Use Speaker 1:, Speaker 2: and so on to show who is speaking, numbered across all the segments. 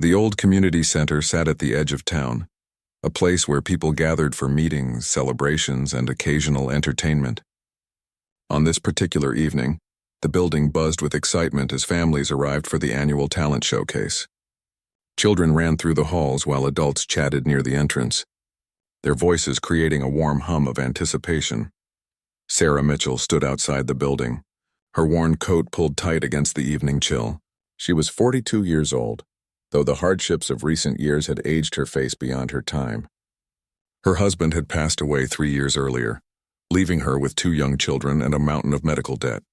Speaker 1: The old community center sat at the edge of town, a place where people gathered for meetings, celebrations, and occasional entertainment. On this particular evening, the building buzzed with excitement as families arrived for the annual talent showcase. Children ran through the halls while adults chatted near the entrance, their voices creating a warm hum of anticipation. Sarah Mitchell stood outside the building, her worn coat pulled tight against the evening chill. She was 42 years old, though the hardships of recent years had aged her face beyond her time. Her husband had passed away 3 years earlier, leaving her with 2 young children and a mountain of medical debt.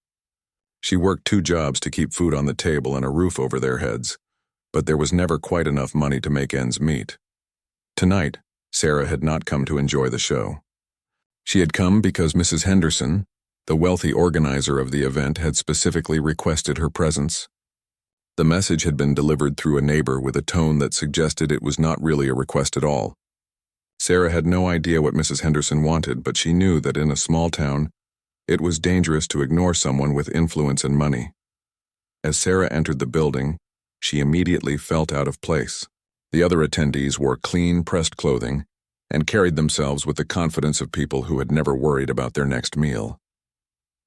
Speaker 1: She worked 2 jobs to keep food on the table and a roof over their heads, but there was never quite enough money to make ends meet. Tonight, Sarah had not come to enjoy the show. She had come because Mrs. Henderson, the wealthy organizer of the event, had specifically requested her presence. The message had been delivered through a neighbor with a tone that suggested it was not really a request at all. Sarah had no idea what Mrs. Henderson wanted, but she knew that in a small town, it was dangerous to ignore someone with influence and money. As Sarah entered the building, she immediately felt out of place. The other attendees wore clean, pressed clothing and carried themselves with the confidence of people who had never worried about their next meal.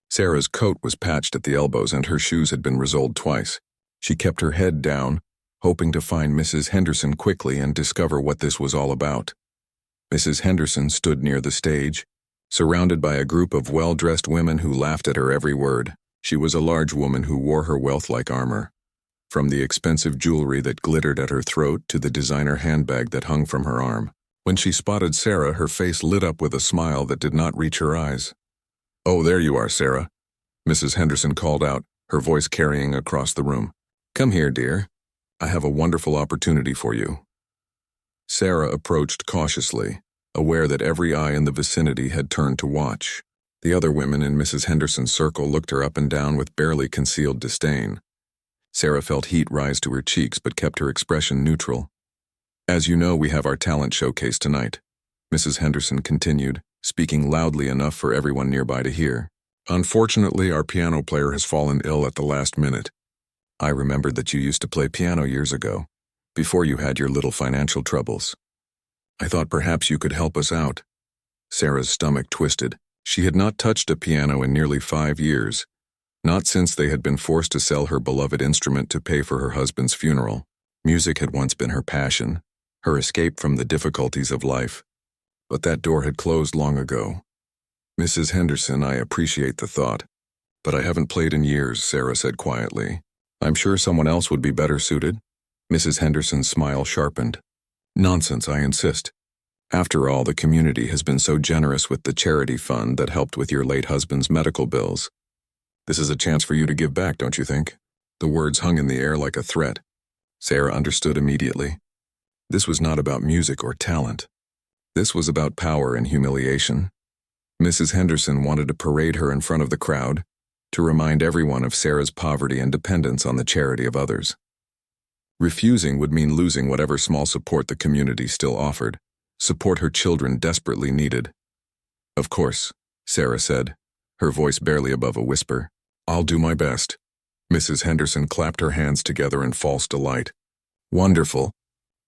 Speaker 1: Sarah's coat was patched at the elbows and her shoes had been resoled twice. She kept her head down, hoping to find Mrs. Henderson quickly and discover what this was all about. Mrs. Henderson stood near the stage, surrounded by a group of well-dressed women who laughed at her every word. She was a large woman who wore her wealth like armor, from the expensive jewelry that glittered at her throat to the designer handbag that hung from her arm. When she spotted Sarah, her face lit up with a smile that did not reach her eyes. "Oh, there you are, Sarah," Mrs. Henderson called out, her voice carrying across the room. "Come here, dear. I have a wonderful opportunity for you." Sarah approached cautiously, aware that every eye in the vicinity had turned to watch. The other women in Mrs. Henderson's circle looked her up and down with barely concealed disdain. Sarah felt heat rise to her cheeks but kept her expression neutral. "As you know, we have our talent showcase tonight," Mrs. Henderson continued, speaking loudly enough for everyone nearby to hear. "Unfortunately, our piano player has fallen ill at the last minute. I remembered that you used to play piano years ago, before you had your little financial troubles. I thought perhaps you could help us out." Sarah's stomach twisted. She had not touched a piano in nearly 5 years, not since they had been forced to sell her beloved instrument to pay for her husband's funeral. Music had once been her passion, her escape from the difficulties of life. But that door had closed long ago. "Mrs. Henderson, I appreciate the thought, but I haven't played in years," Sarah said quietly. "I'm sure someone else would be better suited." Mrs. Henderson's smile sharpened. "Nonsense, I insist. After all, the community has been so generous with the charity fund that helped with your late husband's medical bills. This is a chance for you to give back, don't you think?" The words hung in the air like a threat. Sarah understood immediately. This was not about music or talent. This was about power and humiliation. Mrs. Henderson wanted to parade her in front of the crowd, to remind everyone of Sarah's poverty and dependence on the charity of others. Refusing would mean losing whatever small support the community still offered, support her children desperately needed. "Of course," Sarah said, her voice barely above a whisper. "I'll do my best." Mrs. Henderson clapped her hands together in false delight. "Wonderful.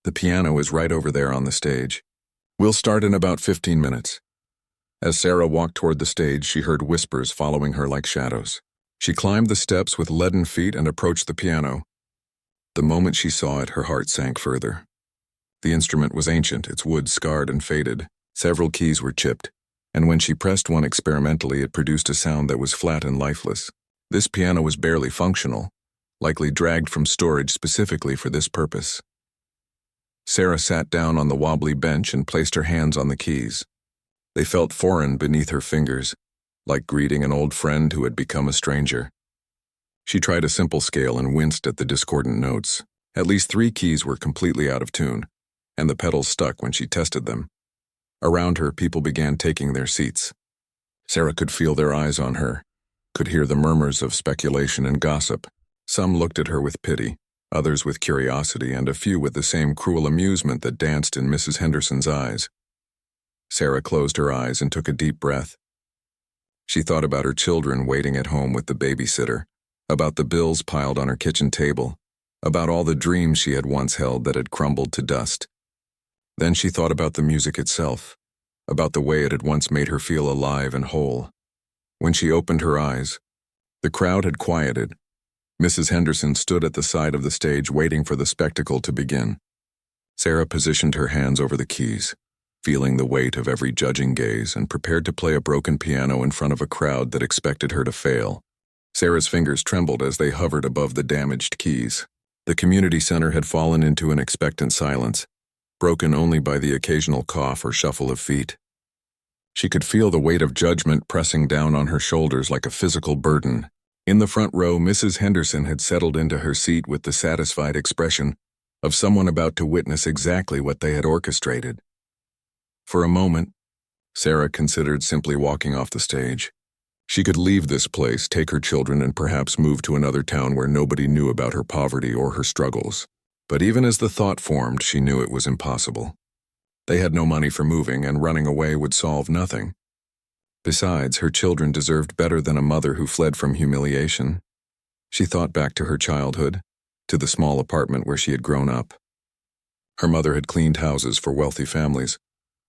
Speaker 1: The piano is right over there on the stage. We'll start in about 15 minutes. As Sarah walked toward the stage, she heard whispers following her like shadows. She climbed the steps with leaden feet and approached the piano. The moment she saw it, her heart sank further. The instrument was ancient, its wood scarred and faded. Several keys were chipped, and when she pressed one experimentally, it produced a sound that was flat and lifeless. This piano was barely functional, likely dragged from storage specifically for this purpose. Sarah sat down on the wobbly bench and placed her hands on the keys. They felt foreign beneath her fingers, like greeting an old friend who had become a stranger. She tried a simple scale and winced at the discordant notes. At least 3 keys were completely out of tune, and the pedals stuck when she tested them. Around her, people began taking their seats. Sarah could feel their eyes on her, could hear the murmurs of speculation and gossip. Some looked at her with pity, others with curiosity, and a few with the same cruel amusement that danced in Mrs. Henderson's eyes. Sarah closed her eyes and took a deep breath. She thought about her children waiting at home with the babysitter, about the bills piled on her kitchen table, about all the dreams she had once held that had crumbled to dust. Then she thought about the music itself, about the way it had once made her feel alive and whole. When she opened her eyes, the crowd had quieted. Mrs. Henderson stood at the side of the stage waiting for the spectacle to begin. Sarah positioned her hands over the keys, feeling the weight of every judging gaze, and prepared to play a broken piano in front of a crowd that expected her to fail. Sarah's fingers trembled as they hovered above the damaged keys. The community center had fallen into an expectant silence, broken only by the occasional cough or shuffle of feet. She could feel the weight of judgment pressing down on her shoulders like a physical burden. In the front row, Mrs. Henderson had settled into her seat with the satisfied expression of someone about to witness exactly what they had orchestrated. For a moment, Sarah considered simply walking off the stage. She could leave this place, take her children, and perhaps move to another town where nobody knew about her poverty or her struggles. But even as the thought formed, she knew it was impossible. They had no money for moving, and running away would solve nothing. Besides, her children deserved better than a mother who fled from humiliation. She thought back to her childhood, to the small apartment where she had grown up. Her mother had cleaned houses for wealthy families,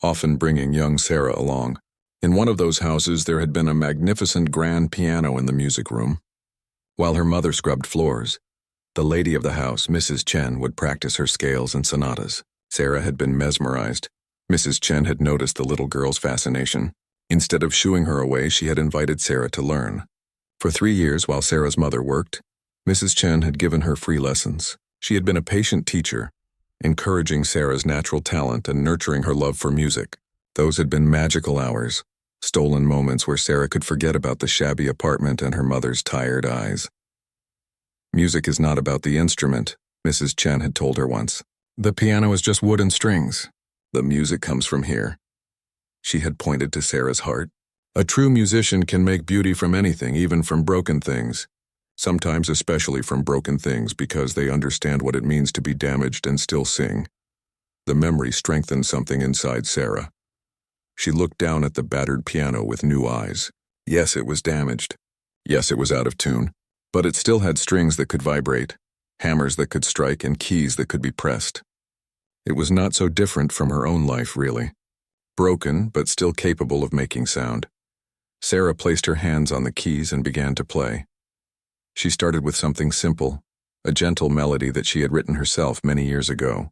Speaker 1: often bringing young Sarah along. In one of those houses, there had been a magnificent grand piano in the music room. While her mother scrubbed floors, the lady of the house, Mrs. Chen, would practice her scales and sonatas. Sarah had been mesmerized. Mrs. Chen had noticed the little girl's fascination. Instead of shooing her away, she had invited Sarah to learn. For 3 years, while Sarah's mother worked, Mrs. Chen had given her free lessons. She had been a patient teacher, encouraging Sarah's natural talent and nurturing her love for music. Those had been magical hours, stolen moments where Sarah could forget about the shabby apartment and her mother's tired eyes. Music is not about the instrument, Mrs. Chen had told her once. The piano is just wood and strings. The music comes from here. She had pointed to Sarah's heart. A true musician can make beauty from anything, even from broken things. Sometimes especially from broken things, because they understand what it means to be damaged and still sing. The memory strengthened something inside Sarah. She looked down at the battered piano with new eyes. Yes, it was damaged. Yes, it was out of tune. But it still had strings that could vibrate, hammers that could strike, and keys that could be pressed. It was not so different from her own life, really. Broken, but still capable of making sound. Sarah placed her hands on the keys and began to play. She started with something simple, a gentle melody that she had written herself many years ago.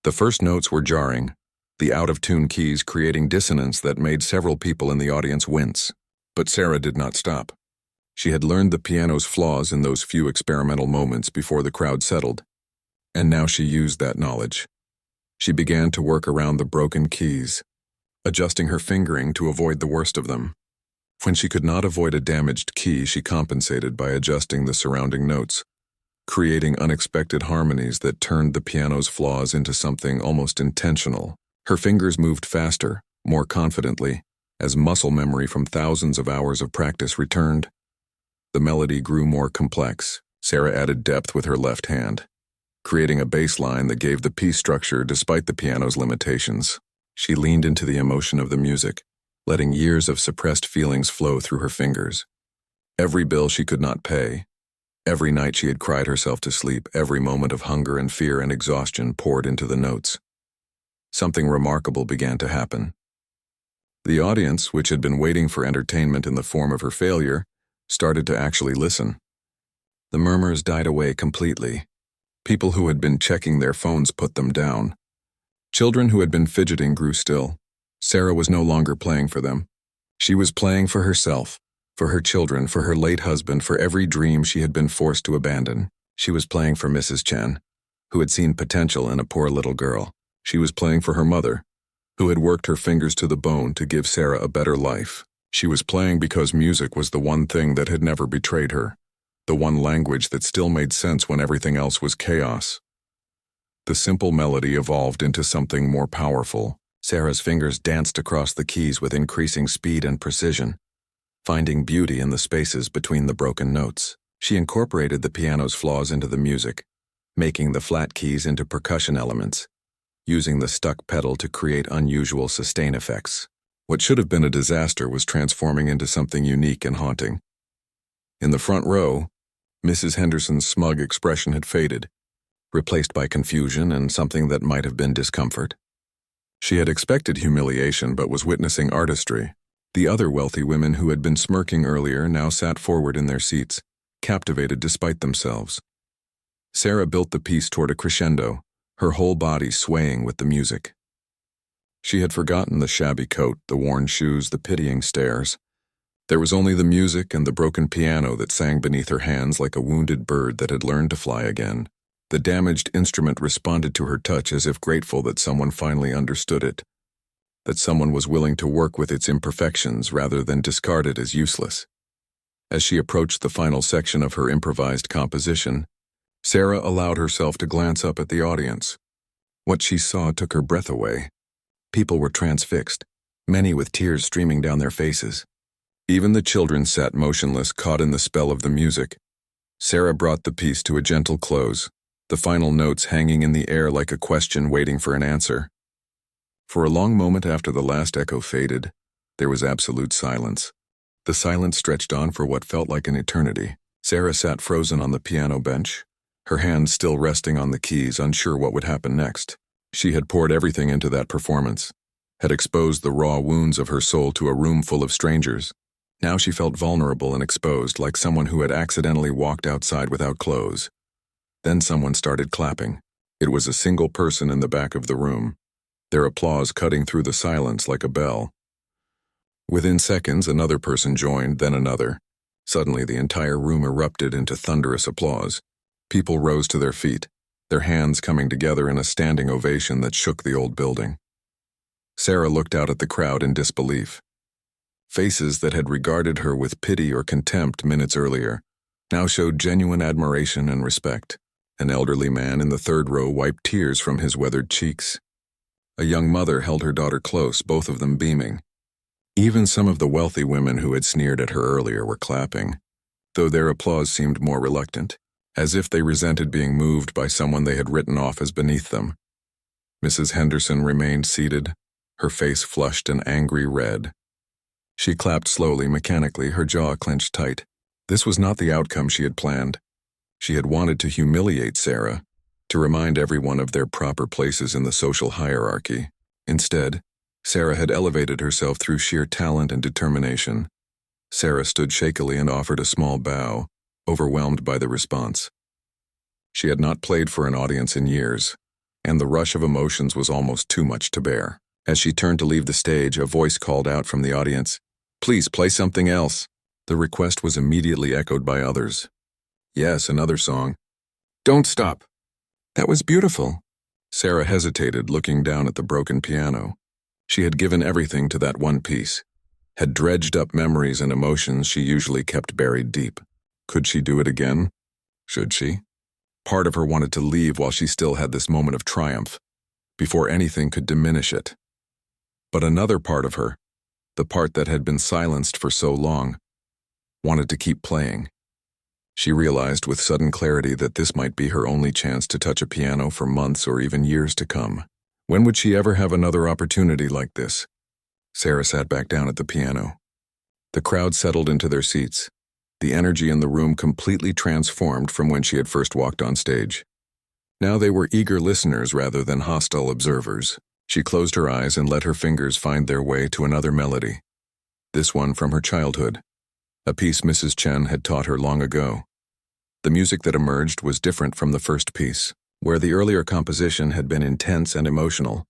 Speaker 1: The first notes were jarring, the out-of-tune keys creating dissonance that made several people in the audience wince. But Sarah did not stop. She had learned the piano's flaws in those few experimental moments before the crowd settled, and now she used that knowledge. She began to work around the broken keys, adjusting her fingering to avoid the worst of them. When she could not avoid a damaged key, she compensated by adjusting the surrounding notes, creating unexpected harmonies that turned the piano's flaws into something almost intentional. Her fingers moved faster, more confidently, as muscle memory from thousands of hours of practice returned. The melody grew more complex. Sarah added depth with her left hand, creating a bass line that gave the piece structure despite the piano's limitations. She leaned into the emotion of the music, letting years of suppressed feelings flow through her fingers. Every bill she could not pay, every night she had cried herself to sleep, every moment of hunger and fear and exhaustion poured into the notes. Something remarkable began to happen. The audience, which had been waiting for entertainment in the form of her failure, started to actually listen. The murmurs died away completely. People who had been checking their phones put them down. Children who had been fidgeting grew still. Sarah was no longer playing for them. She was playing for herself, for her children, for her late husband, for every dream she had been forced to abandon. She was playing for Mrs. Chen, who had seen potential in a poor little girl. She was playing for her mother, who had worked her fingers to the bone to give Sarah a better life. She was playing because music was the one thing that had never betrayed her, the one language that still made sense when everything else was chaos. The simple melody evolved into something more powerful. Sarah's fingers danced across the keys with increasing speed and precision, finding beauty in the spaces between the broken notes. She incorporated the piano's flaws into the music, making the flat keys into percussion elements, using the stuck pedal to create unusual sustain effects. What should have been a disaster was transforming into something unique and haunting. In the front row, Mrs. Henderson's smug expression had faded, replaced by confusion and something that might have been discomfort. She had expected humiliation but was witnessing artistry. The other wealthy women who had been smirking earlier now sat forward in their seats, captivated despite themselves. Sarah built the piece toward a crescendo, her whole body swaying with the music. She had forgotten the shabby coat, the worn shoes, the pitying stares. There was only the music and the broken piano that sang beneath her hands like a wounded bird that had learned to fly again. The damaged instrument responded to her touch as if grateful that someone finally understood it, that someone was willing to work with its imperfections rather than discard it as useless. As she approached the final section of her improvised composition, Sarah allowed herself to glance up at the audience. What she saw took her breath away. People were transfixed, many with tears streaming down their faces. Even the children sat motionless, caught in the spell of the music. Sarah brought the piece to a gentle close, the final notes hanging in the air like a question waiting for an answer. For a long moment after the last echo faded, there was absolute silence. The silence stretched on for what felt like an eternity. Sarah sat frozen on the piano bench, her hands still resting on the keys, unsure what would happen next. She had poured everything into that performance, had exposed the raw wounds of her soul to a room full of strangers. Now she felt vulnerable and exposed, like someone who had accidentally walked outside without clothes. Then someone started clapping. It was a single person in the back of the room, their applause cutting through the silence like a bell. Within seconds, another person joined, then another. Suddenly, the entire room erupted into thunderous applause. People rose to their feet, their hands coming together in a standing ovation that shook the old building. Sarah looked out at the crowd in disbelief. Faces that had regarded her with pity or contempt minutes earlier now showed genuine admiration and respect. An elderly man in the third row wiped tears from his weathered cheeks. A young mother held her daughter close, both of them beaming. Even some of the wealthy women who had sneered at her earlier were clapping, though their applause seemed more reluctant, as if they resented being moved by someone they had written off as beneath them. Mrs. Henderson remained seated, her face flushed an angry red. She clapped slowly, mechanically, her jaw clenched tight. This was not the outcome she had planned. She had wanted to humiliate Sarah, to remind everyone of their proper places in the social hierarchy. Instead, Sarah had elevated herself through sheer talent and determination. Sarah stood shakily and offered a small bow, overwhelmed by the response. She had not played for an audience in years, and the rush of emotions was almost too much to bear. As she turned to leave the stage, a voice called out from the audience, "Please play something else." The request was immediately echoed by others. Yes, another song. "Don't stop." That was beautiful. Sarah hesitated, looking down at the broken piano. She had given everything to that one piece, had dredged up memories and emotions she usually kept buried deep. Could she do it again? Should she? Part of her wanted to leave while she still had this moment of triumph, before anything could diminish it. But another part of her, the part that had been silenced for so long, wanted to keep playing. She realized with sudden clarity that this might be her only chance to touch a piano for months or even years to come. When would she ever have another opportunity like this? Sarah sat back down at the piano. The crowd settled into their seats, the energy in the room completely transformed from when she had first walked on stage. Now they were eager listeners rather than hostile observers. She closed her eyes and let her fingers find their way to another melody. This one from her childhood, a piece Mrs. Chen had taught her long ago. The music that emerged was different from the first piece, where the earlier composition had been intense and emotional.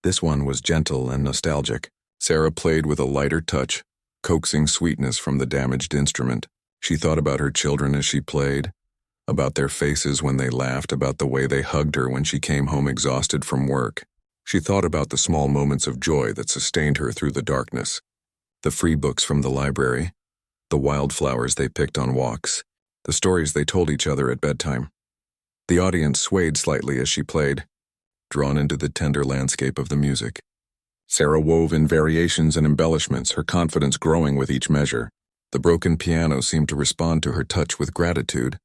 Speaker 1: This one was gentle and nostalgic. Sarah played with a lighter touch, coaxing sweetness from the damaged instrument. She thought about her children as she played, about their faces when they laughed, about the way they hugged her when she came home exhausted from work. She thought about the small moments of joy that sustained her through the darkness, the free books from the library, the wildflowers they picked on walks, the stories they told each other at bedtime. The audience swayed slightly as she played, drawn into the tender landscape of the music. Sarah wove in variations and embellishments, her confidence growing with each measure. The broken piano seemed to respond to her touch with gratitude,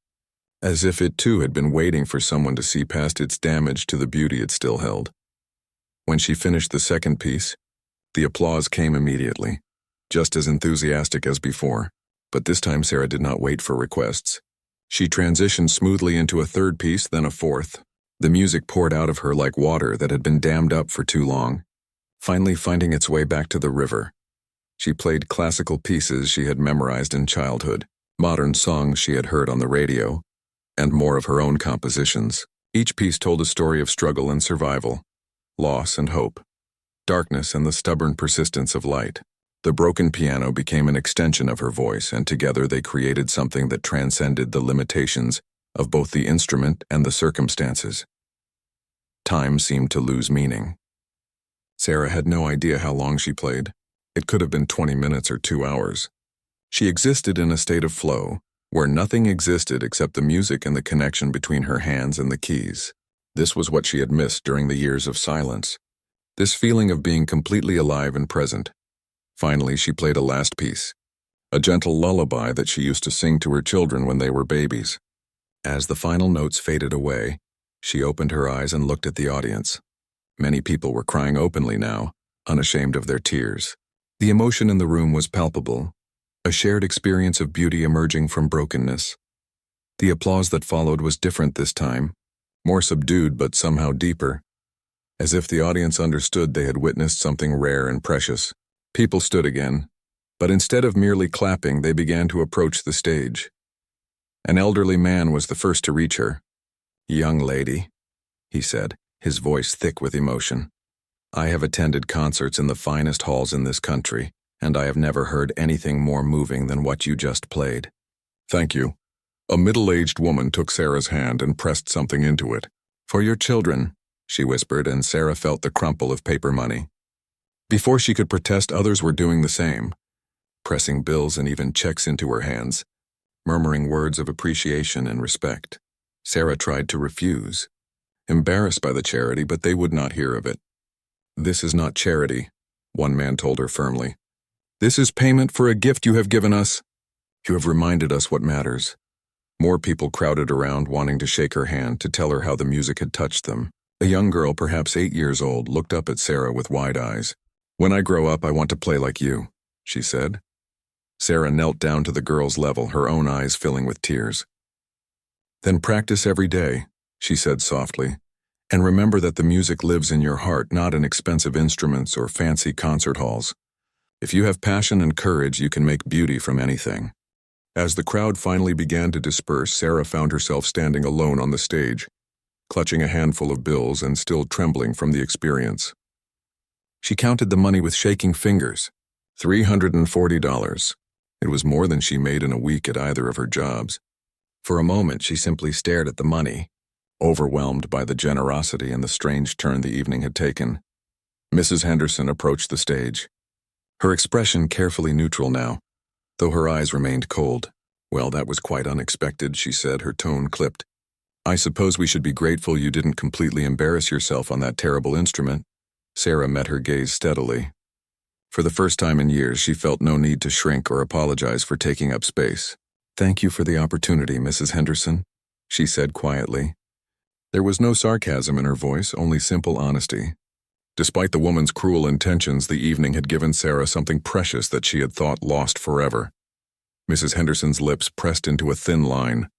Speaker 1: as if it too had been waiting for someone to see past its damage to the beauty it still held. When she finished the second piece, the applause came immediately, just as enthusiastic as before. But this time Sarah did not wait for requests. She transitioned smoothly into a third piece, then a fourth. The music poured out of her like water that had been dammed up for too long, finally finding its way back to the river. She played classical pieces she had memorized in childhood, modern songs she had heard on the radio, and more of her own compositions. Each piece told a story of struggle and survival, loss and hope, darkness and the stubborn persistence of light. The broken piano became an extension of her voice, and together they created something that transcended the limitations of both the instrument and the circumstances. Time seemed to lose meaning. Sarah had no idea how long she played. It could have been 20 minutes or 2 hours. She existed in a state of flow, where nothing existed except the music and the connection between her hands and the keys. This was what she had missed during the years of silence. This feeling of being completely alive and present. Finally, she played a last piece, a gentle lullaby that she used to sing to her children when they were babies. As the final notes faded away, she opened her eyes and looked at the audience. Many people were crying openly now, unashamed of their tears. The emotion in the room was palpable, a shared experience of beauty emerging from brokenness. The applause that followed was different this time, more subdued but somehow deeper, as if the audience understood they had witnessed something rare and precious. People stood again, but instead of merely clapping, they began to approach the stage. An elderly man was the first to reach her. "Young lady," he said, his voice thick with emotion. "I have attended concerts in the finest halls in this country, and I have never heard anything more moving than what you just played." "Thank you." A middle-aged woman took Sarah's hand and pressed something into it. "For your children," she whispered, and Sarah felt the crumple of paper money. Before she could protest, others were doing the same, pressing bills and even checks into her hands, murmuring words of appreciation and respect. Sarah tried to refuse, embarrassed by the charity, but they would not hear of it. "This is not charity," one man told her firmly. "This is payment for a gift you have given us. You have reminded us what matters." More people crowded around, wanting to shake her hand, to tell her how the music had touched them. A young girl, perhaps 8 years old, looked up at Sarah with wide eyes. "When I grow up, I want to play like you," she said. Sarah knelt down to the girl's level, her own eyes filling with tears. "Then practice every day," she said softly, "and remember that the music lives in your heart, not in expensive instruments or fancy concert halls. If you have passion and courage, you can make beauty from anything." As the crowd finally began to disperse, Sarah found herself standing alone on the stage, clutching a handful of bills and still trembling from the experience. She counted the money with shaking fingers. $340. It was more than she made in a week at either of her jobs. For a moment, she simply stared at the money, overwhelmed by the generosity and the strange turn the evening had taken. Mrs. Henderson approached the stage, her expression carefully neutral now, though her eyes remained cold. "Well, that was quite unexpected," she said, her tone clipped. "I suppose we should be grateful you didn't completely embarrass yourself on that terrible instrument." Sarah met her gaze steadily. For the first time in years, she felt no need to shrink or apologize for taking up space. "Thank you for the opportunity, Mrs. Henderson," she said quietly. There was no sarcasm in her voice, only simple honesty. Despite the woman's cruel intentions, the evening had given Sarah something precious that she had thought lost forever. Mrs. Henderson's lips pressed into a thin line.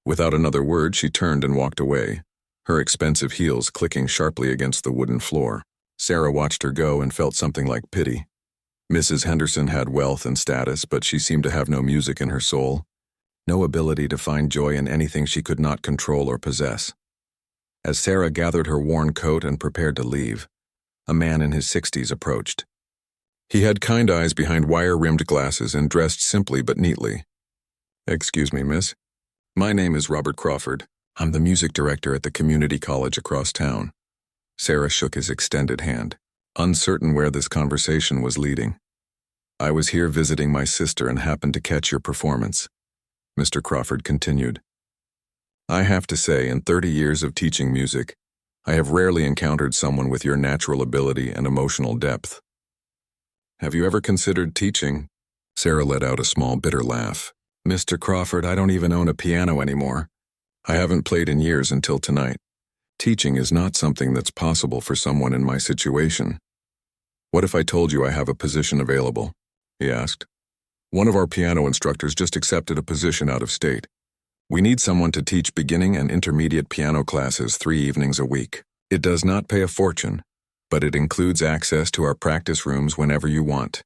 Speaker 1: Without another word, she turned and walked away, her expensive heels clicking sharply against the wooden floor. Sarah watched her go and felt something like pity. Mrs. Henderson had wealth and status, but she seemed to have no music in her soul, no ability to find joy in anything she could not control or possess. As Sarah gathered her worn coat and prepared to leave, a man in his 60s approached. He had kind eyes behind wire-rimmed glasses and dressed simply but neatly. "Excuse me, miss. My name is Robert Crawford. I'm the music director at the community college across town." Sarah shook his extended hand, uncertain where this conversation was leading. "I was here visiting my sister and happened to catch your performance," Mr. Crawford continued. "I have to say, in 30 years of teaching music, I have rarely encountered someone with your natural ability and emotional depth." "Have you ever considered teaching?" Sarah let out a small, bitter laugh. "Mr. Crawford, I don't even own a piano anymore. I haven't played in years until tonight. Teaching is not something that's possible for someone in my situation." "What if I told you I have a position available?" he asked. "One of our piano instructors just accepted a position out of state. We need someone to teach beginning and intermediate piano classes 3 evenings a week. It does not pay a fortune, but it includes access to our practice rooms whenever you want.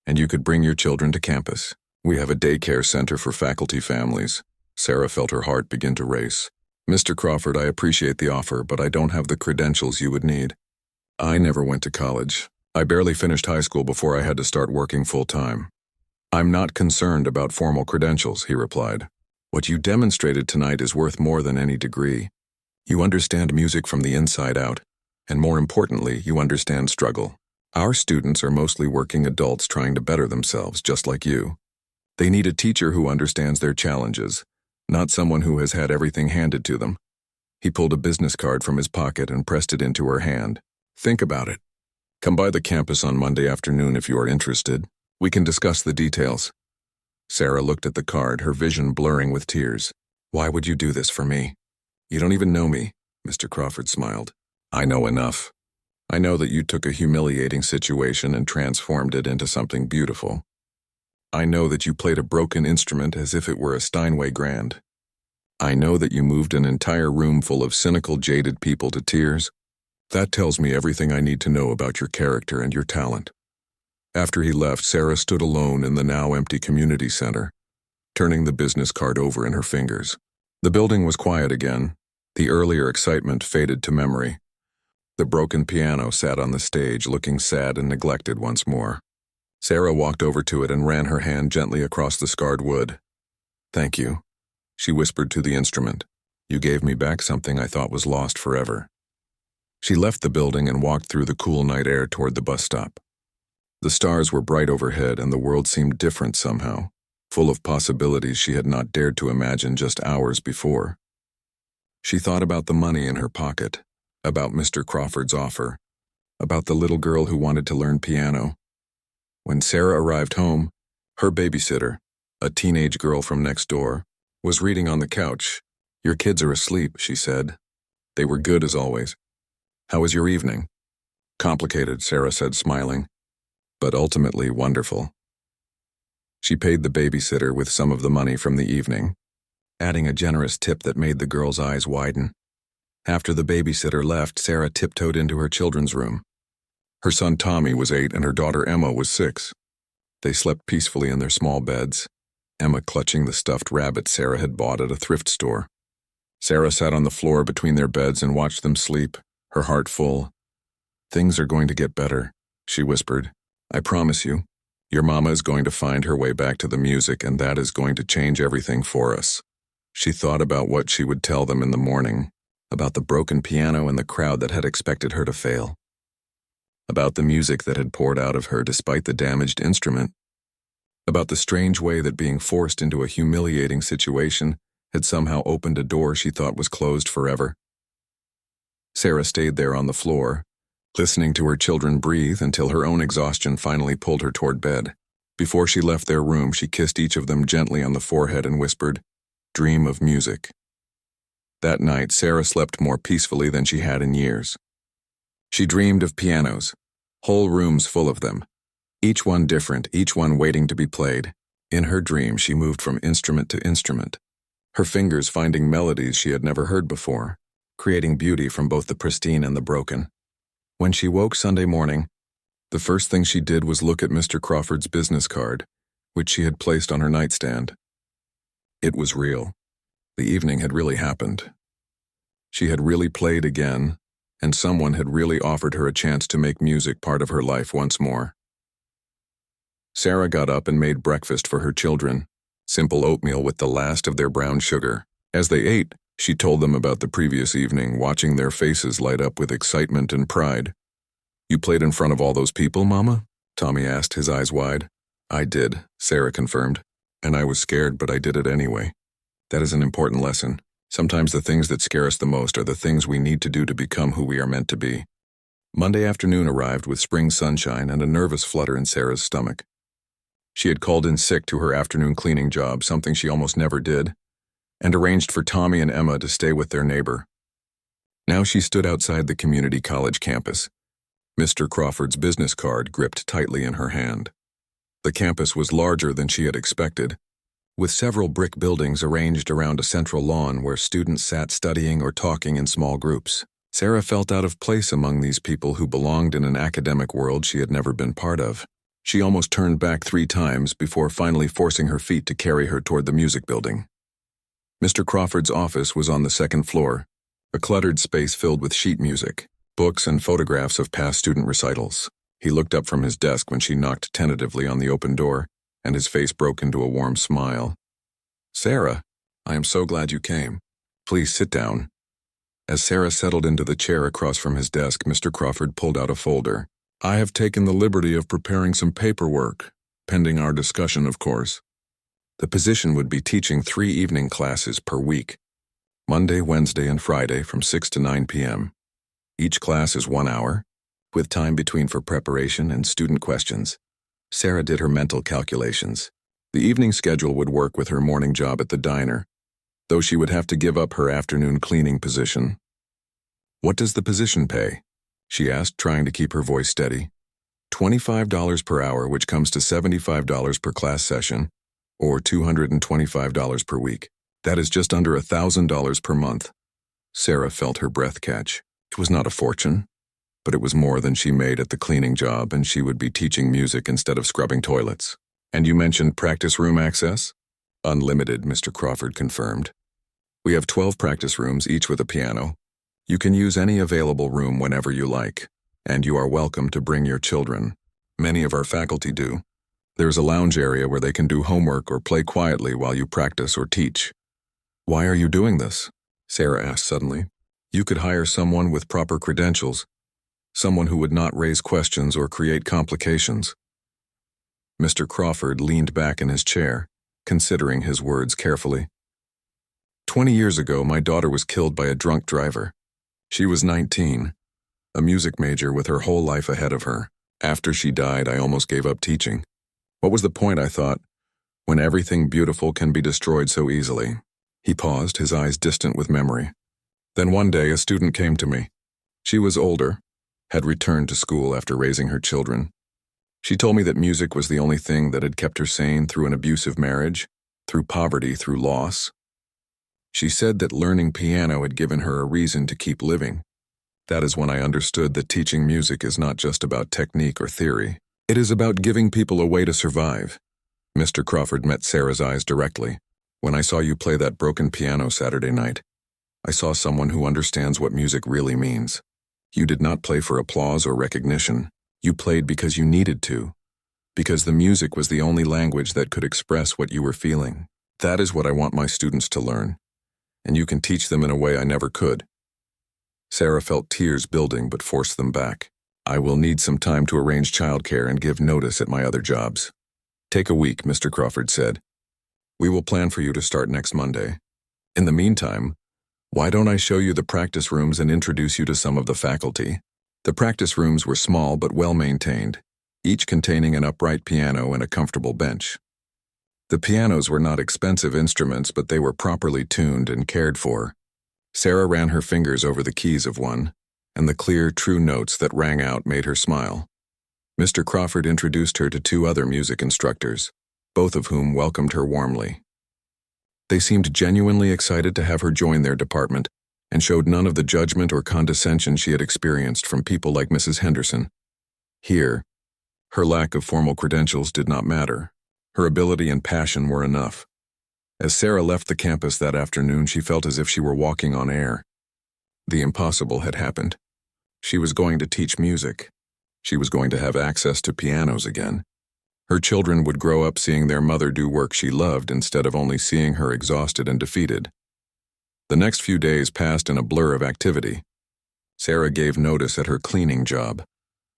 Speaker 1: And you could bring your children to campus. We have a daycare center for faculty families. Sarah felt her heart begin to race. Mr. Crawford, I appreciate the offer, but I don't have the credentials you would need. I never went to college. I barely finished high school before I had to start working full-time. I'm not concerned about formal credentials, he replied. What you demonstrated tonight is worth more than any degree. You understand music from the inside out, and more importantly, you understand struggle. Our students are mostly working adults trying to better themselves, just like you. They need a teacher who understands their challenges, not someone who has had everything handed to them. He pulled a business card from his pocket and pressed it into her hand. Think about it. Come by the campus on Monday afternoon if you are interested. We can discuss the details. Sarah looked at the card, her vision blurring with tears. Why would you do this for me? You don't even know me, Mr. Crawford smiled. I know enough. I know that you took a humiliating situation and transformed it into something beautiful. I know that you played a broken instrument as if it were a Steinway grand. I know that you moved an entire room full of cynical, jaded people to tears. That tells me everything I need to know about your character and your talent. After he left, Sarah stood alone in the now empty community center, turning the business card over in her fingers. The building was quiet again. The earlier excitement faded to memory. The broken piano sat on the stage, looking sad and neglected once more. Sarah walked over to it and ran her hand gently across the scarred wood. Thank you, she whispered to the instrument. You gave me back something I thought was lost forever. She left the building and walked through the cool night air toward the bus stop. The stars were bright overhead and the world seemed different somehow, full of possibilities she had not dared to imagine just hours before. She thought about the money in her pocket, about Mr. Crawford's offer, about the little girl who wanted to learn piano. When Sarah arrived home, her babysitter, a teenage girl from next door, was reading on the couch. Your kids are asleep, she said. They were good as always. How was your evening? Complicated, Sarah said, smiling, but ultimately wonderful. She paid the babysitter with some of the money from the evening, adding a generous tip that made the girl's eyes widen. After the babysitter left, Sarah tiptoed into her children's room. Her son Tommy was 8 and her daughter Emma was 6. They slept peacefully in their small beds, Emma clutching the stuffed rabbit Sarah had bought at a thrift store. Sarah sat on the floor between their beds and watched them sleep, her heart full. Things are going to get better, she whispered. I promise you. Your mama is going to find her way back to the music, and that is going to change everything for us. She thought about what she would tell them in the morning, about the broken piano and the crowd that had expected her to fail, about the music that had poured out of her despite the damaged instrument, about the strange way that being forced into a humiliating situation had somehow opened a door she thought was closed forever. Sarah stayed there on the floor, listening to her children breathe until her own exhaustion finally pulled her toward bed. Before she left their room, she kissed each of them gently on the forehead and whispered, "Dream of music." That night, Sarah slept more peacefully than she had in years. She dreamed of pianos, whole rooms full of them, each one different, each one waiting to be played. In her dream, she moved from instrument to instrument, her fingers finding melodies she had never heard before, creating beauty from both the pristine and the broken. When she woke Sunday morning, the first thing she did was look at Mr. Crawford's business card, which she had placed on her nightstand. It was real. The evening had really happened. She had really played again, and someone had really offered her a chance to make music part of her life once more. Sarah got up and made breakfast for her children, simple oatmeal with the last of their brown sugar. As they ate, she told them about the previous evening, watching their faces light up with excitement and pride. You played in front of all those people, Mama? Tommy asked, his eyes wide. I did, Sarah confirmed, and I was scared, but I did it anyway. That is an important lesson. Sometimes the things that scare us the most are the things we need to do to become who we are meant to be. Monday afternoon arrived with spring sunshine and a nervous flutter in Sarah's stomach. She had called in sick to her afternoon cleaning job, something she almost never did, and arranged for Tommy and Emma to stay with their neighbor. Now she stood outside the community college campus, Mr. Crawford's business card gripped tightly in her hand. The campus was larger than she had expected. with several brick buildings arranged around a central lawn where students sat studying or talking in small groups. Sarah felt out of place among these people who belonged in an academic world she had never been part of. She almost turned back 3 times before finally forcing her feet to carry her toward the music building. Mr. Crawford's office was on the 2nd floor, a cluttered space filled with sheet music, books, and photographs of past student recitals. He looked up from his desk when she knocked tentatively on the open door, and his face broke into a warm smile. "Sarah, I am so glad you came. Please sit down." As Sarah settled into the chair across from his desk, Mr. Crawford pulled out a folder. "I have taken the liberty of preparing some paperwork, pending our discussion, of course." The position would be teaching 3 evening classes per week, Monday, Wednesday, and Friday from 6 to 9 p.m. Each class is 1 hour, with time between for preparation and student questions. Sarah did her mental calculations. The evening schedule would work with her morning job at the diner, though she would have to give up her afternoon cleaning position. "What does the position pay?" she asked, trying to keep her voice steady. $25 per hour, which comes to $75 per class session, or $225 per week. That is just under $1,000 per month. Sarah felt her breath catch. It was not a fortune, but it was more than she made at the cleaning job, and she would be teaching music instead of scrubbing toilets. "And you mentioned practice room access?" "Unlimited," Mr. Crawford confirmed. "We have 12 practice rooms, each with a piano. You can use any available room whenever you like, and you are welcome to bring your children. Many of our faculty do. There's a lounge area where they can do homework or play quietly while you practice or teach." "Why are you doing this?" Sarah asked suddenly. "You could hire someone with proper credentials, someone who would not raise questions or create complications." Mr. Crawford leaned back in his chair, considering his words carefully. 20 years ago, my daughter was killed by a drunk driver. She was 19, a music major with her whole life ahead of her. After she died, I almost gave up teaching. What was the point, I thought, when everything beautiful can be destroyed so easily? He paused, his eyes distant with memory. Then one day, a student came to me. She was older, had returned to school after raising her children. She told me that music was the only thing that had kept her sane through an abusive marriage, through poverty, through loss. She said that learning piano had given her a reason to keep living. That is when I understood that teaching music is not just about technique or theory. It is about giving people a way to survive. Mr. Crawford met Sarah's eyes directly. "When I saw you play that broken piano Saturday night, I saw someone who understands what music really means. You did not play for applause or recognition. You played because you needed to, because the music was the only language that could express what you were feeling. That is what I want my students to learn, and you can teach them in a way I never could." Sarah felt tears building but forced them back. "I will need some time to arrange childcare and give notice at my other jobs." "Take a week," Mr. Crawford said. "We will plan for you to start next Monday. In the meantime, why don't I show you the practice rooms and introduce you to some of the faculty?" The practice rooms were small but well-maintained, each containing an upright piano and a comfortable bench. The pianos were not expensive instruments, but they were properly tuned and cared for. Sarah ran her fingers over the keys of one, and the clear, true notes that rang out made her smile. Mr. Crawford introduced her to 2 other music instructors, both of whom welcomed her warmly. They seemed genuinely excited to have her join their department, and showed none of the judgment or condescension she had experienced from people like Mrs. Henderson. Here, her lack of formal credentials did not matter. Her ability and passion were enough. As Sarah left the campus that afternoon, she felt as if she were walking on air. The impossible had happened. She was going to teach music. She was going to have access to pianos again. Her children would grow up seeing their mother do work she loved instead of only seeing her exhausted and defeated. The next few days passed in a blur of activity. Sarah gave notice at her cleaning job,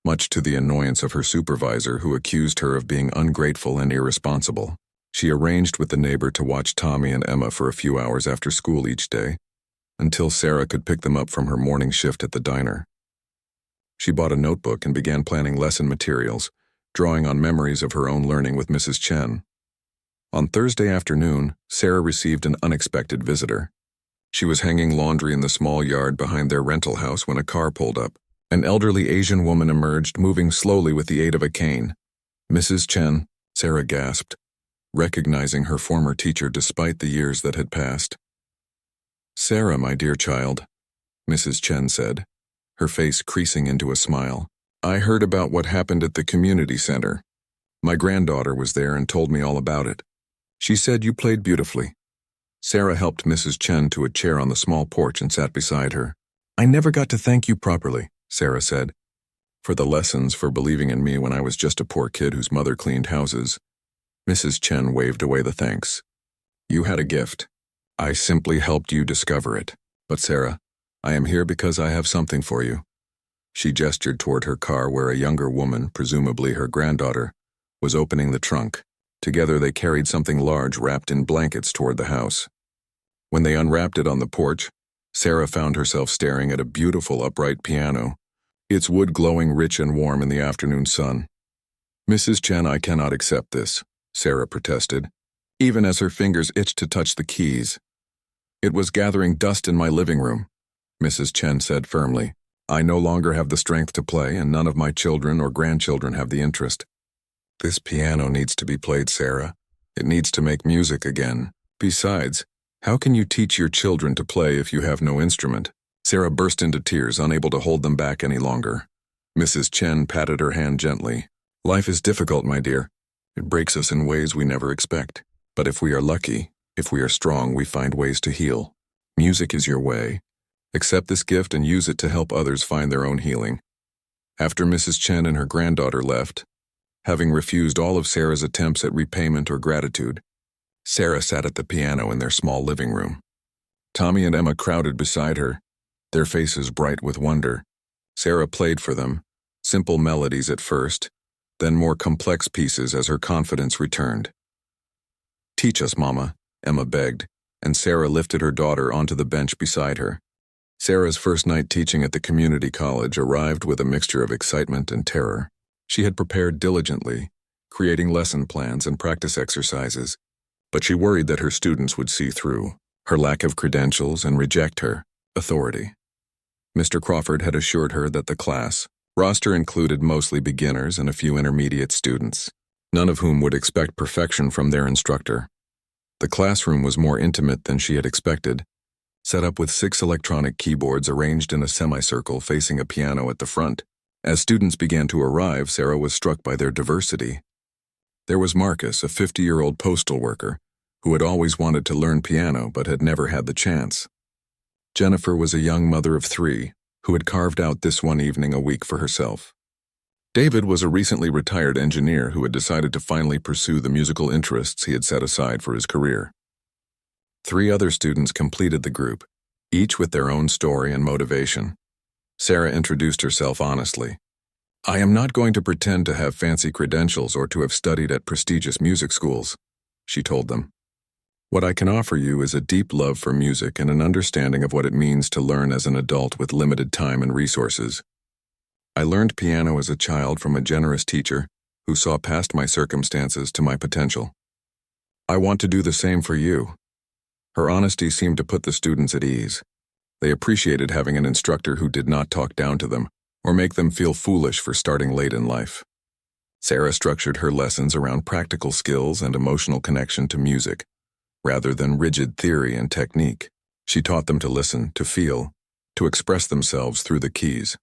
Speaker 1: much to the annoyance of her supervisor, who accused her of being ungrateful and irresponsible. She arranged with the neighbor to watch Tommy and Emma for a few hours after school each day, until Sarah could pick them up from her morning shift at the diner. She bought a notebook and began planning lesson materials, drawing on memories of her own learning with Mrs. Chen. On Thursday afternoon, Sarah received an unexpected visitor. She was hanging laundry in the small yard behind their rental house when a car pulled up. An elderly Asian woman emerged, moving slowly with the aid of a cane. "Mrs. Chen," Sarah gasped. recognizing her former teacher despite the years that had passed. "Sarah, my dear child," Mrs. Chen said, her face creasing into a smile. "I heard about what happened at the community center. My granddaughter was there and told me all about it. She said you played beautifully." Sarah helped Mrs. Chen to a chair on the small porch and sat beside her. "I never got to thank you properly," Sarah said, "for the lessons, for believing in me when I was just a poor kid whose mother cleaned houses." Mrs. Chen waved away the thanks. "You had a gift. I simply helped you discover it. But Sarah, I am here because I have something for you." She gestured toward her car where a younger woman, presumably her granddaughter, was opening the trunk. Together they carried something large wrapped in blankets toward the house. When they unwrapped it on the porch, Sarah found herself staring at a beautiful upright piano, its wood glowing rich and warm in the afternoon sun. "Mrs. Chen, I cannot accept this," Sarah protested, even as her fingers itched to touch the keys. "It was gathering dust in my living room," Mrs. Chen said firmly. "I no longer have the strength to play, and none of my children or grandchildren have the interest." "This piano needs to be played, Sarah. It needs to make music again. Besides, how can you teach your children to play if you have no instrument?" Sarah burst into tears, unable to hold them back any longer. Mrs. Chen patted her hand gently. "Life is difficult, my dear. It breaks us in ways we never expect. But if we are lucky, if we are strong, we find ways to heal. Music is your way. Accept this gift and use it to help others find their own healing." After Mrs. Chen and her granddaughter left, having refused all of Sarah's attempts at repayment or gratitude, Sarah sat at the piano in their small living room. Tommy and Emma crowded beside her, their faces bright with wonder. Sarah played for them, simple melodies at first, then more complex pieces as her confidence returned. "Teach us, Mama," Emma begged, and Sarah lifted her daughter onto the bench beside her. Sarah's first night teaching at the community college arrived with a mixture of excitement and terror. She had prepared diligently, creating lesson plans and practice exercises, but she worried that her students would see through her lack of credentials and reject her authority. Mr. Crawford had assured her that the class roster included mostly beginners and a few intermediate students, none of whom would expect perfection from their instructor. The classroom was more intimate than she had expected, set up with 6 electronic keyboards arranged in a semicircle facing a piano at the front. As students began to arrive, Sarah was struck by their diversity. There was Marcus, a 50-year-old postal worker, who had always wanted to learn piano but had never had the chance. Jennifer was a young mother of 3, who had carved out this one evening a week for herself. David was a recently retired engineer who had decided to finally pursue the musical interests he had set aside for his career. 3 other students completed the group, each with their own story and motivation. Sarah introduced herself honestly. "I am not going to pretend to have fancy credentials or to have studied at prestigious music schools," she told them. "What I can offer you is a deep love for music and an understanding of what it means to learn as an adult with limited time and resources. I learned piano as a child from a generous teacher who saw past my circumstances to my potential. I want to do the same for you." Her honesty seemed to put the students at ease. They appreciated having an instructor who did not talk down to them or make them feel foolish for starting late in life. Sarah structured her lessons around practical skills and emotional connection to music, rather than rigid theory and technique. She taught them to listen, to feel, to express themselves through the keys.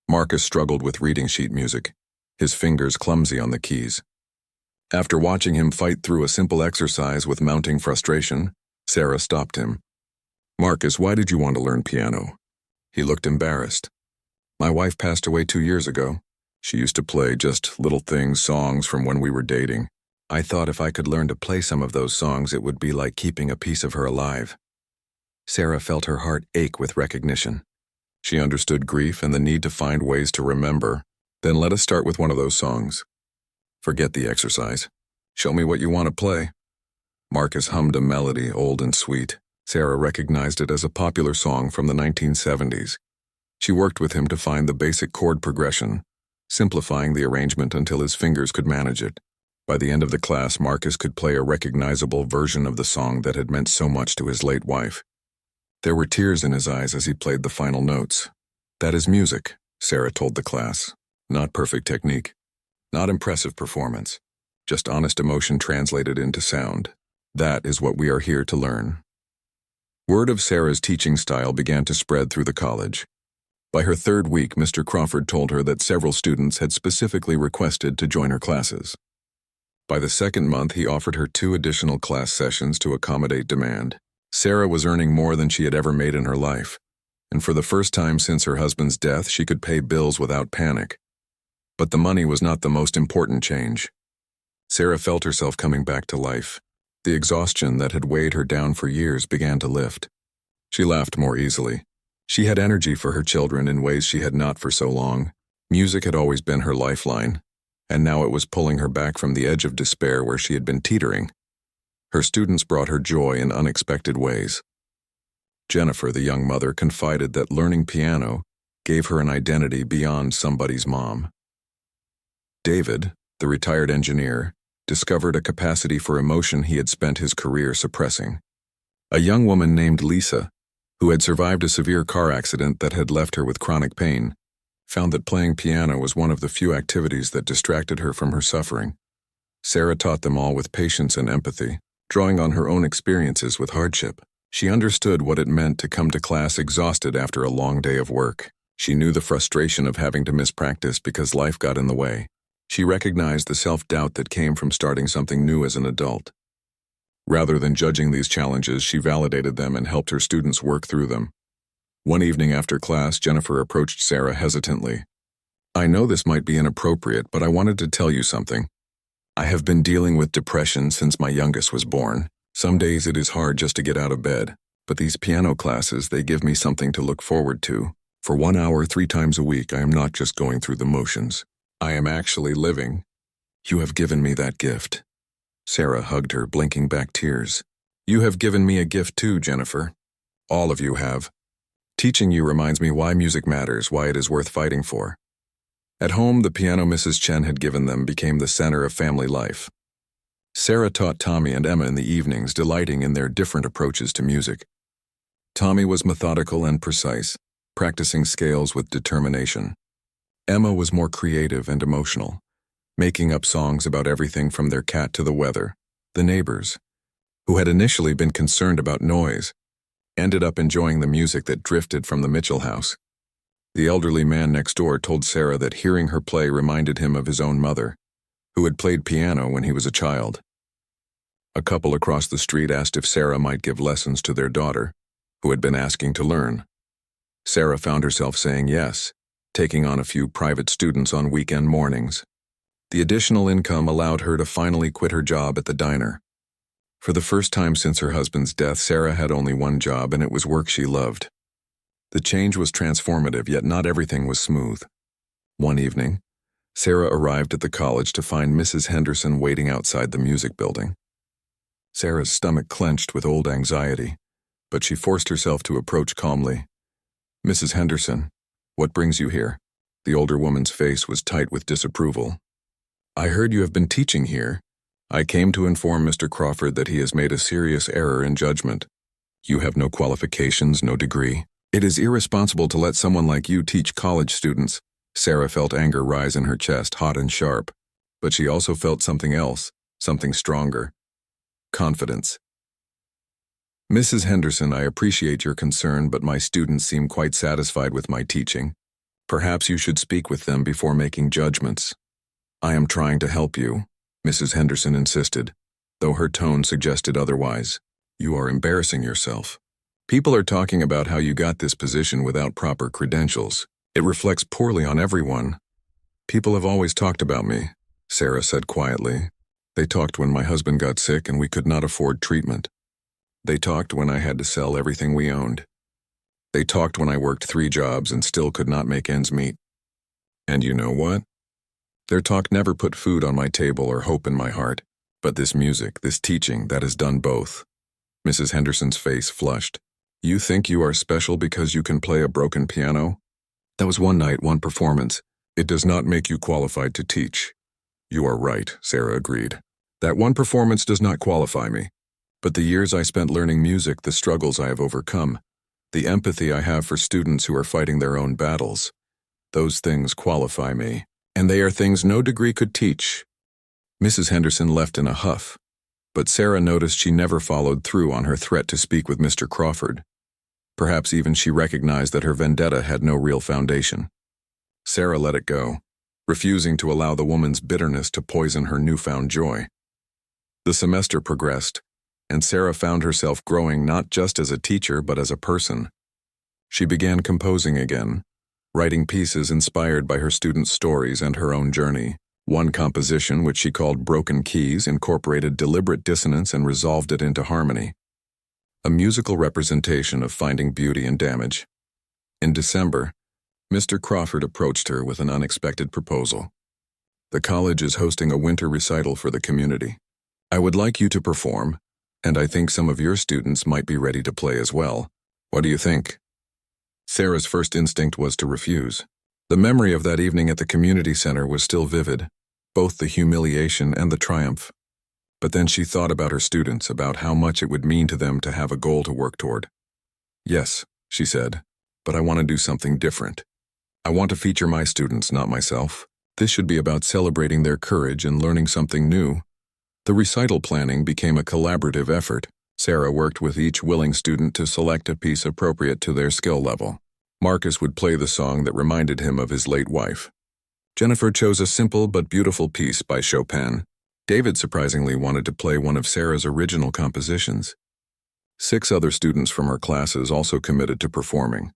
Speaker 1: Marcus struggled with reading sheet music, his fingers clumsy on the keys. After watching him fight through a simple exercise with mounting frustration, Sarah stopped him. "Marcus, why did you want to learn piano?" He looked embarrassed. "My wife passed away 2 years ago. She used to play just little things, songs from when we were dating. I thought if I could learn to play some of those songs, it would be like keeping a piece of her alive." Sarah felt her heart ache with recognition. She understood grief and the need to find ways to remember. "Then let us start with one of those songs. Forget the exercise. Show me what you want to play." Marcus hummed a melody, old and sweet. Sarah recognized it as a popular song from the 1970s. She worked with him to find the basic chord progression, simplifying the arrangement until his fingers could manage it. By the end of the class, Marcus could play a recognizable version of the song that had meant so much to his late wife. There were tears in his eyes as he played the final notes. "That is music," Sarah told the class. "Not perfect technique, not impressive performance, just honest emotion translated into sound. That is what we are here to learn. Word of Sarah's teaching style began to spread through the college. By her third week, Mr. Crawford told her that several students had specifically requested to join her classes. By the second month, he offered her 2 additional class sessions to accommodate demand. Sarah was earning more than she had ever made in her life, and for the first time since her husband's death, she could pay bills without panic. But the money was not the most important change. Sarah felt herself coming back to life. The exhaustion that had weighed her down for years began to lift. She laughed more easily. She had energy for her children in ways she had not for so long. Music had always been her lifeline, and now it was pulling her back from the edge of despair where she had been teetering. Her students brought her joy in unexpected ways. Jennifer, the young mother, confided that learning piano gave her an identity beyond somebody's mom. David, the retired engineer, discovered a capacity for emotion he had spent his career suppressing. A young woman named Lisa, who had survived a severe car accident that had left her with chronic pain, found that playing piano was one of the few activities that distracted her from her suffering. Sarah taught them all with patience and empathy, drawing on her own experiences with hardship. She understood what it meant to come to class exhausted after a long day of work. She knew the frustration of having to miss practice because life got in the way. She recognized the self-doubt that came from starting something new as an adult. Rather than judging these challenges, she validated them and helped her students work through them. One evening after class, Jennifer approached Sarah hesitantly. "I know this might be inappropriate, but I wanted to tell you something. I have been dealing with depression since my youngest was born. Some days it is hard just to get out of bed, but these piano classes, they give me something to look forward to. For 1 hour, 3 times a week, I am not just going through the motions. I am actually living. You have given me that gift." Sarah hugged her, blinking back tears. "You have given me a gift too, Jennifer. All of you have. Teaching you reminds me why music matters, why it is worth fighting for." At home, the piano Mrs. Chen had given them became the center of family life. Sarah taught Tommy and Emma in the evenings, delighting in their different approaches to music. Tommy was methodical and precise, practicing scales with determination. Emma was more creative and emotional, making up songs about everything from their cat to the weather. The neighbors, who had initially been concerned about noise, ended up enjoying the music that drifted from the Mitchell house. The elderly man next door told Sarah that hearing her play reminded him of his own mother, who had played piano when he was a child. A couple across the street asked if Sarah might give lessons to their daughter, who had been asking to learn. Sarah found herself saying yes, taking on a few private students on weekend mornings. The additional income allowed her to finally quit her job at the diner. For the first time since her husband's death, Sarah had only one job, and it was work she loved. The change was transformative, yet not everything was smooth. One evening, Sarah arrived at the college to find Mrs. Henderson waiting outside the music building. Sarah's stomach clenched with old anxiety, but she forced herself to approach calmly. "Mrs. Henderson, what brings you here?" The older woman's face was tight with disapproval. "I heard you have been teaching here. I came to inform Mr. Crawford that he has made a serious error in judgment. You have no qualifications, no degree. It is irresponsible to let someone like you teach college students." Sarah felt anger rise in her chest, hot and sharp, but she also felt something else, something stronger. Confidence. "Mrs. Henderson, I appreciate your concern, but my students seem quite satisfied with my teaching. Perhaps you should speak with them before making judgments." "I am trying to help you," Mrs. Henderson insisted, though her tone suggested otherwise. "You are embarrassing yourself. People are talking about how you got this position without proper credentials. It reflects poorly on everyone." "People have always talked about me," Sarah said quietly. "They talked when my husband got sick and we could not afford treatment. They talked when I had to sell everything we owned. They talked when I worked 3 jobs and still could not make ends meet. And you know what? Their talk never put food on my table or hope in my heart. But this music, this teaching, that has done both." Mrs. Henderson's face flushed. "You think you are special because you can play a broken piano? That was one night, one performance. It does not make you qualified to teach." "You are right," Sarah agreed. "That one performance does not qualify me. But the years I spent learning music, the struggles I have overcome, the empathy I have for students who are fighting their own battles, those things qualify me. And they are things no degree could teach." Mrs. Henderson left in a huff, but Sarah noticed she never followed through on her threat to speak with Mr. Crawford. Perhaps even she recognized that her vendetta had no real foundation. Sarah let it go, refusing to allow the woman's bitterness to poison her newfound joy. The semester progressed, and Sarah found herself growing not just as a teacher but as a person. She began composing again, writing pieces inspired by her students' stories and her own journey. One composition, which she called Broken Keys, incorporated deliberate dissonance and resolved it into harmony. A musical representation of finding beauty in damage. In December, Mr. Crawford approached her with an unexpected proposal. The college is hosting a winter recital for the community. I would like you to perform, and I think some of your students might be ready to play as well. What do you think? Sarah's first instinct was to refuse. The memory of that evening at the community center was still vivid, both the humiliation and the triumph. But then she thought about her students, about how much it would mean to them to have a goal to work toward. Yes, she said, but I want to do something different. I want to feature my students, not myself. This should be about celebrating their courage and learning something new. The recital planning became a collaborative effort. Sarah worked with each willing student to select a piece appropriate to their skill level. Marcus would play the song that reminded him of his late wife. Jennifer chose a simple but beautiful piece by Chopin. David surprisingly wanted to play one of Sarah's original compositions. 6 other students from her classes also committed to performing.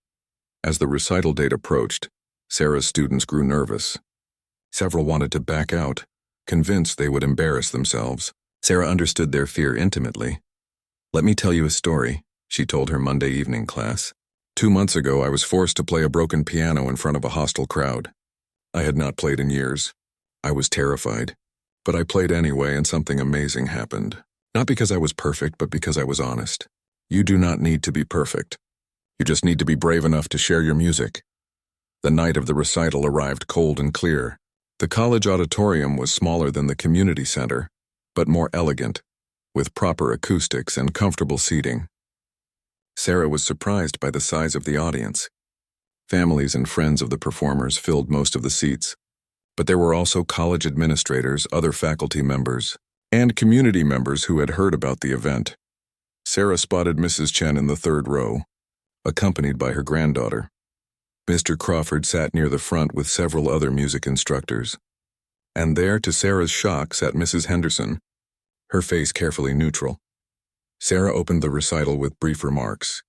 Speaker 1: As the recital date approached, Sarah's students grew nervous. Several wanted to back out, convinced they would embarrass themselves. Sarah understood their fear intimately. Let me tell you a story, she told her Monday evening class. 2 months ago, I was forced to play a broken piano in front of a hostile crowd. I had not played in years. I was terrified. But I played anyway, and something amazing happened. Not because I was perfect, but because I was honest. You do not need to be perfect. You just need to be brave enough to share your music. The night of the recital arrived cold and clear. The college auditorium was smaller than the community center, but more elegant, with proper acoustics and comfortable seating. Sarah was surprised by the size of the audience. Families and friends of the performers filled most of the seats, but there were also college administrators, other faculty members, and community members who had heard about the event. Sarah spotted Mrs. Chen in the 3rd row, accompanied by her granddaughter. Mr. Crawford sat near the front with several other music instructors. And there, to Sarah's shock, sat Mrs. Henderson, her face carefully neutral. Sarah opened the recital with brief remarks,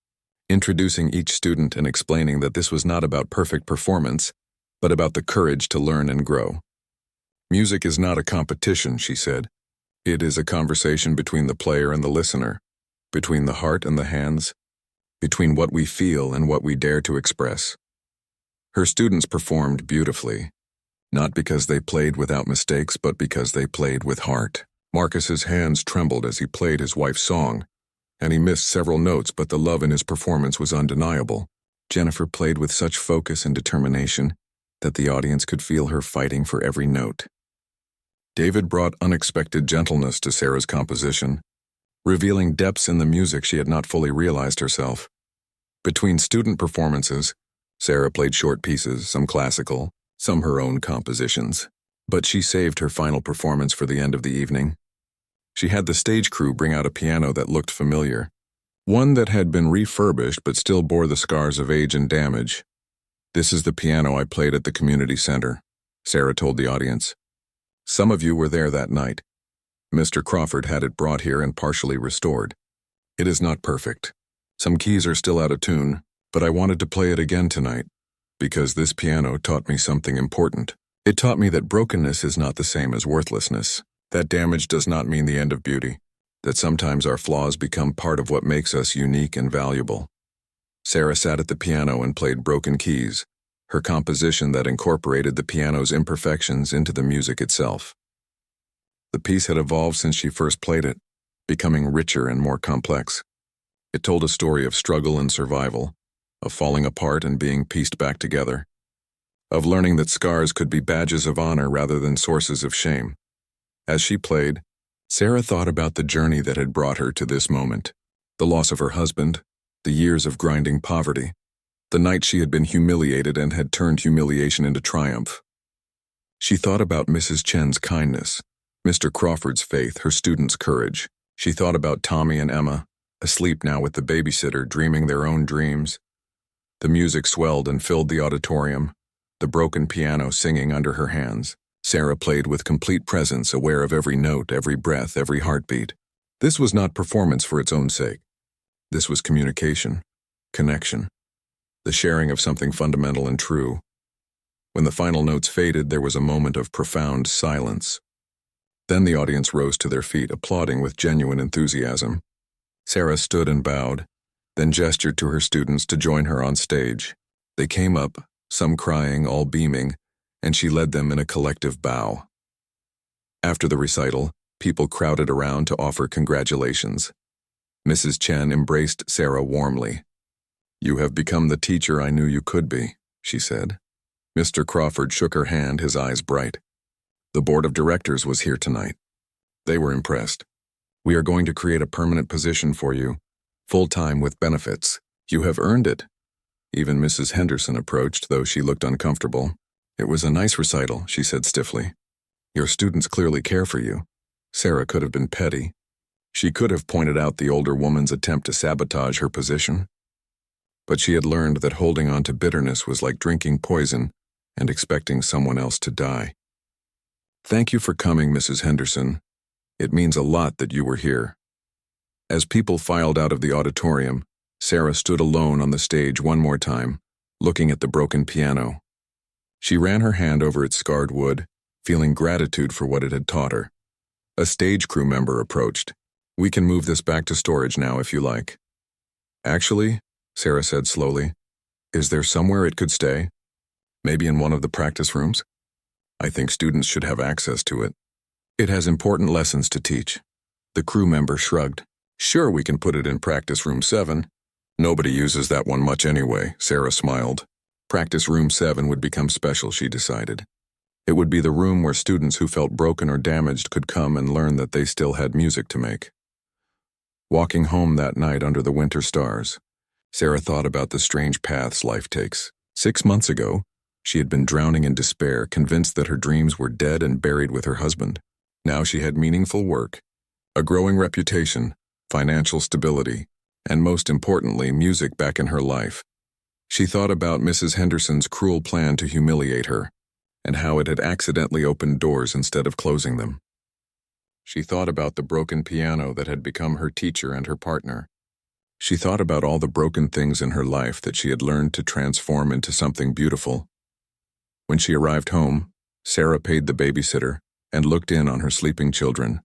Speaker 1: introducing each student and explaining that this was not about perfect performance, but about the courage to learn and grow. Music is not a competition, she said. It is a conversation between the player and the listener, between the heart and the hands, between what we feel and what we dare to express. Her students performed beautifully, not because they played without mistakes, but because they played with heart. Marcus's hands trembled as he played his wife's song, and he missed several notes, but the love in his performance was undeniable. Jennifer played with such focus and determination that the audience could feel her fighting for every note. David brought unexpected gentleness to Sarah's composition, revealing depths in the music she had not fully realized herself. Between student performances, Sarah played short pieces, some classical, some her own compositions, but she saved her final performance for the end of the evening. She had the stage crew bring out a piano that looked familiar, one that had been refurbished but still bore the scars of age and damage. This is the piano I played at the community center, Sarah told the audience. Some of you were there that night. Mr. Crawford had it brought here and partially restored. It is not perfect. Some keys are still out of tune, but I wanted to play it again tonight, because this piano taught me something important. It taught me that brokenness is not the same as worthlessness, that damage does not mean the end of beauty, that sometimes our flaws become part of what makes us unique and valuable. Sarah sat at the piano and played Broken Keys, her composition that incorporated the piano's imperfections into the music itself. The piece had evolved since she first played it, becoming richer and more complex. It told a story of struggle and survival, of falling apart and being pieced back together, of learning that scars could be badges of honor rather than sources of shame. As she played, Sarah thought about the journey that had brought her to this moment, the loss of her husband, the years of grinding poverty, the night she had been humiliated and had turned humiliation into triumph. She thought about Mrs. Chen's kindness, Mr. Crawford's faith, her students' courage. She thought about Tommy and Emma, asleep now with the babysitter, dreaming their own dreams. The music swelled and filled the auditorium, the broken piano singing under her hands. Sarah played with complete presence, aware of every note, every breath, every heartbeat. This was not performance for its own sake. This was communication, connection, the sharing of something fundamental and true. When the final notes faded, there was a moment of profound silence. Then the audience rose to their feet, applauding with genuine enthusiasm. Sarah stood and bowed, then gestured to her students to join her on stage. They came up, some crying, all beaming, and she led them in a collective bow. After the recital, people crowded around to offer congratulations. Mrs. Chen embraced Sarah warmly. "You have become the teacher I knew you could be," she said. Mr. Crawford shook her hand, his eyes bright. "The board of directors was here tonight. They were impressed. We are going to create a permanent position for you, full-time with benefits. You have earned it." Even Mrs. Henderson approached, though she looked uncomfortable. "It was a nice recital," she said stiffly. "Your students clearly care for you." Sarah could have been petty. She could have pointed out the older woman's attempt to sabotage her position. But she had learned that holding on to bitterness was like drinking poison and expecting someone else to die. "Thank you for coming, Mrs. Henderson. It means a lot that you were here." As people filed out of the auditorium, Sarah stood alone on the stage one more time, looking at the broken piano. She ran her hand over its scarred wood, feeling gratitude for what it had taught her. A stage crew member approached. "We can move this back to storage now if you like." "Actually," Sarah said slowly, "is there somewhere it could stay? Maybe in one of the practice rooms? I think students should have access to it. It has important lessons to teach." The crew member shrugged. "Sure, we can put it in practice room 7. Nobody uses that one much anyway," Sarah smiled. Practice room 7 would become special, she decided. It would be the room where students who felt broken or damaged could come and learn that they still had music to make. Walking home that night under the winter stars, Sarah thought about the strange paths life takes. 6 months ago, she had been drowning in despair, convinced that her dreams were dead and buried with her husband. Now she had meaningful work, a growing reputation, financial stability, and most importantly, music back in her life. She thought about Mrs. Henderson's cruel plan to humiliate her, and how it had accidentally opened doors instead of closing them. She thought about the broken piano that had become her teacher and her partner. She thought about all the broken things in her life that she had learned to transform into something beautiful. When she arrived home, Sarah paid the babysitter and looked in on her sleeping children.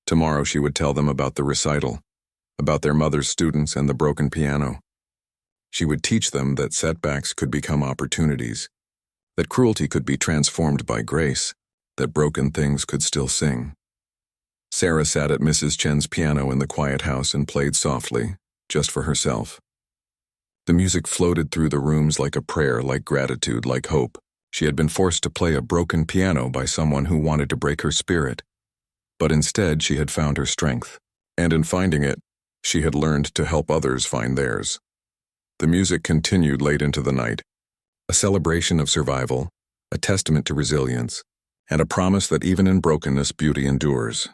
Speaker 1: Tomorrow she would tell them about the recital, about their mother's students and the broken piano. She would teach them that setbacks could become opportunities, that cruelty could be transformed by grace, that broken things could still sing. Sarah sat at Mrs. Chen's piano in the quiet house and played softly, just for herself. The music floated through the rooms like a prayer, like gratitude, like hope. She had been forced to play a broken piano by someone who wanted to break her spirit. But instead, she had found her strength. And in finding it, she had learned to help others find theirs. The music continued late into the night, a celebration of survival, a testament to resilience, and a promise that even in brokenness, beauty endures.